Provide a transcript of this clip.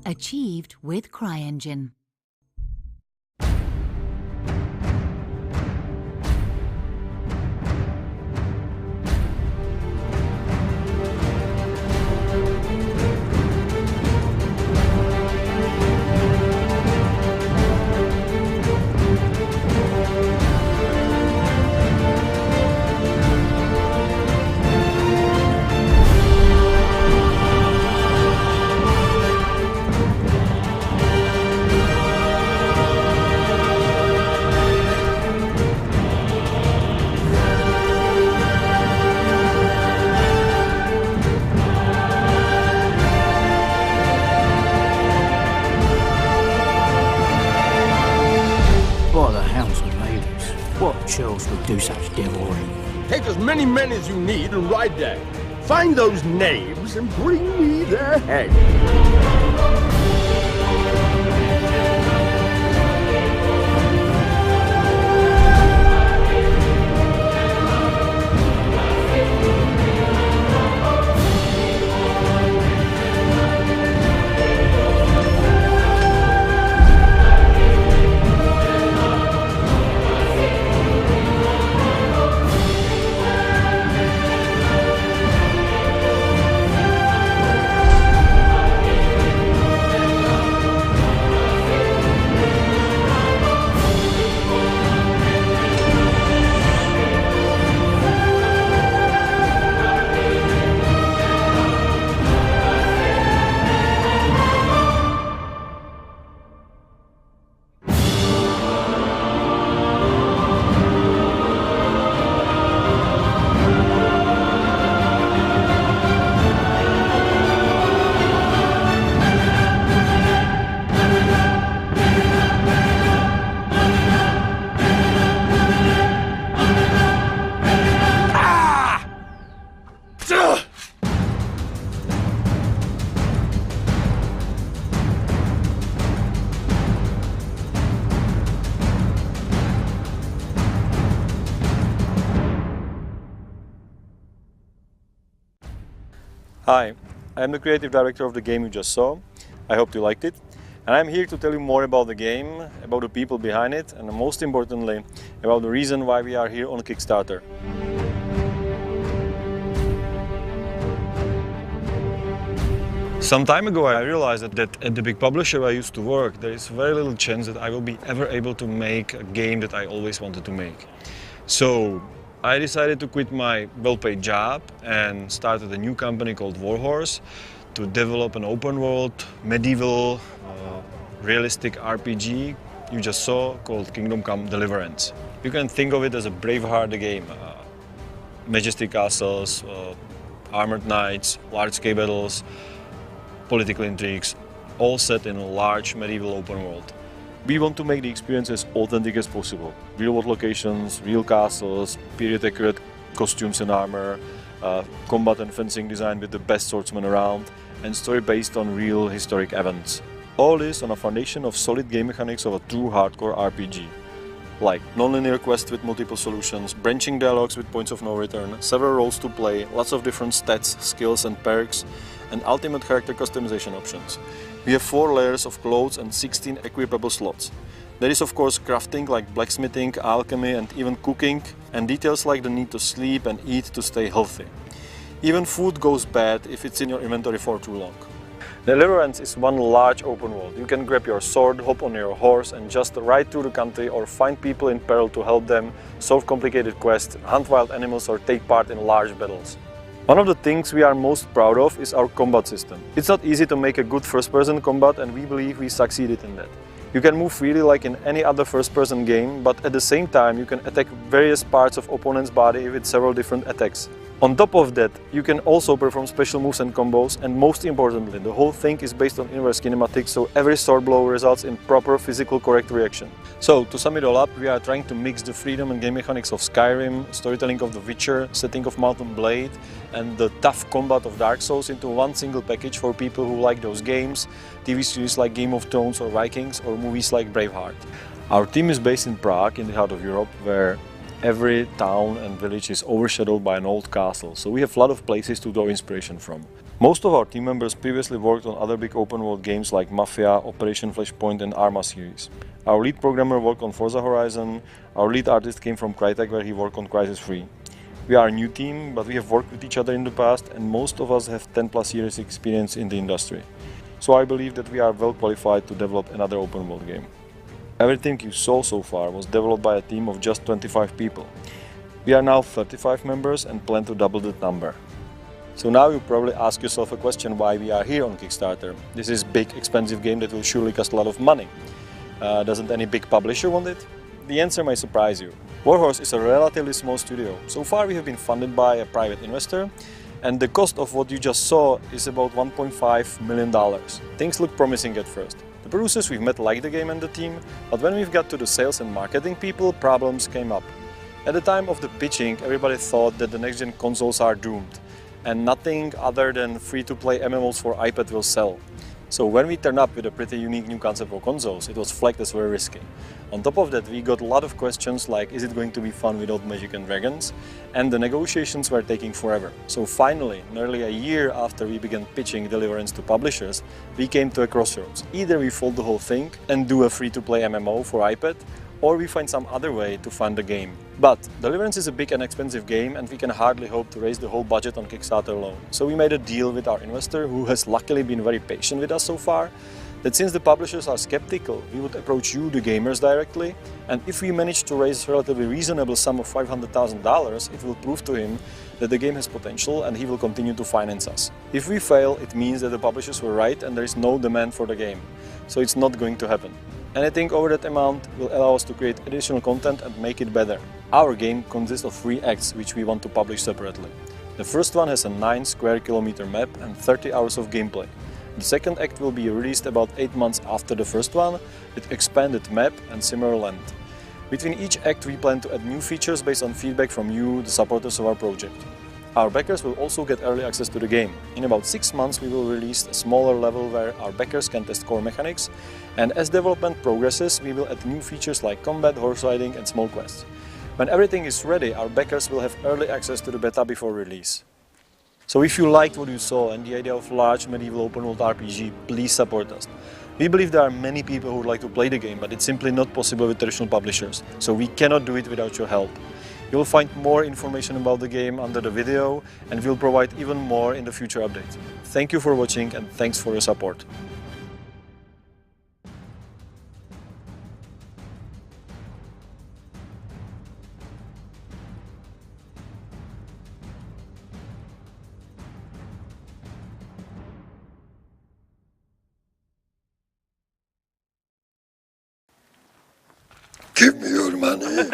Achieved with CryEngine. Chills would do such devilry. Take as many men as you need and ride there. Find those knaves and bring me their head. Hi, I'm the creative director of the game you just saw. I hope you liked it. And I'm here to tell you more about the game, about the people behind it, and most importantly, about the reason why we are here on Kickstarter. Some time ago I realized that at the big publisher I used to work, there is very little chance that I will be ever able to make a game that I always wanted to make. So I decided to quit my well-paid job and started a new company called Warhorse to develop an open-world, medieval, realistic RPG you just saw called COME Deliverance. You can think of it as a Braveheart game. Majestic castles, armored knights, large-scale battles, political intrigues, all set in a large medieval open world. We want to make the experience as authentic as possible. Real-world locations, real castles, period-accurate costumes and armor, combat and fencing design with the best swordsmen around, and story based on real historic events. All this on a foundation of solid game mechanics of a true hardcore RPG. Like non-linear quests with multiple solutions, branching dialogues with points of no return, several roles to play, lots of different stats, skills and perks, and ultimate character customization options. We have 4 layers of clothes and 16 equipable slots. There is of course crafting like blacksmithing, alchemy and even cooking, and details like the need to sleep and eat to stay healthy. Even food goes bad if it's in your inventory for too long. Deliverance is one large open world. You can grab your sword, hop on your horse and just ride through the country or find people in peril to help them, solve complicated quests, hunt wild animals or take part in large battles. One of the things we are most proud of is our combat system. It's not easy to make a good first-person combat and we believe we succeeded in that. You can move freely like in any other first-person game, but at the same time you can attack various parts of opponent's body with several different attacks. On top of that, you can also perform special moves and combos, and most importantly, the whole thing is based on inverse kinematics, so every sword blow results in proper physical correct reaction. So, to sum it all up, we are trying to mix the freedom and game mechanics of Skyrim, storytelling of The Witcher, setting of Mount and Blade, and the tough combat of Dark Souls into one single package for people who like those games, TV series like Game of Thrones or Vikings, or movies like Braveheart. Our team is based in Prague, in the heart of Europe, where every town and village is overshadowed by an old castle, so we have a lot of places to draw inspiration from. Most of our team members previously worked on other big open world games like Mafia, Operation Flashpoint and Arma series. Our lead programmer worked on Forza Horizon, our lead artist came from Crytek where he worked on Crysis 3. We are a new team, but we have worked with each other in the past and most of us have 10 plus years experience in the industry. So I believe that we are well qualified to develop another open world game. Everything you saw so far was developed by a team of just 25 people. We are now 35 members and plan to double that number. So now you probably ask yourself a question why we are here on Kickstarter. This is a big expensive game that will surely cost a lot of money. Doesn't any big publisher want it? The answer may surprise you. Warhorse is a relatively small studio. So far we have been funded by a private investor and the cost of what you just saw is about $1.5 million. Things look promising at first. The producers we've met like the game and the team, but when we've got to the sales and marketing people, problems came up. At the time of the pitching, everybody thought that the next-gen consoles are doomed and nothing other than free-to-play MMOs for iPad will sell. So when we turned up with a pretty unique new concept for consoles, it was flagged as very risky. On top of that, we got a lot of questions like, is it going to be fun without magic and dragons? And the negotiations were taking forever. So finally, nearly a year after we began pitching Deliverance to publishers, we came to a crossroads. Either we fold the whole thing and do a free-to-play MMO for iPad, or we find some other way to fund the game. But Deliverance is a big and expensive game and we can hardly hope to raise the whole budget on Kickstarter alone. So we made a deal with our investor, who has luckily been very patient with us so far, that since the publishers are skeptical, we would approach you, the gamers, directly, and if we manage to raise a relatively reasonable sum of $500,000, it will prove to him that the game has potential and he will continue to finance us. If we fail, it means that the publishers were right and there is no demand for the game. So it's not going to happen. Anything over that amount will allow us to create additional content and make it better. Our game consists of 3 acts which we want to publish separately. The first one has a 9 square kilometer map and 30 hours of gameplay. The second act will be released about 8 months after the first one, with expanded map and similar length. Between each act we plan to add new features based on feedback from you, the supporters of our project. Our backers will also get early access to the game. In about 6 months we will release a smaller level where our backers can test core mechanics, and as development progresses we will add new features like combat, horse riding and small quests. When everything is ready, our backers will have early access to the beta before release. So if you liked what you saw and the idea of large medieval open world RPG, please support us. We believe there are many people who would like to play the game, but it's simply not possible with traditional publishers, so we cannot do it without your help. You'll find more information about the game under the video and we'll provide even more in the future updates. Thank you for watching and thanks for your support. Give me your money!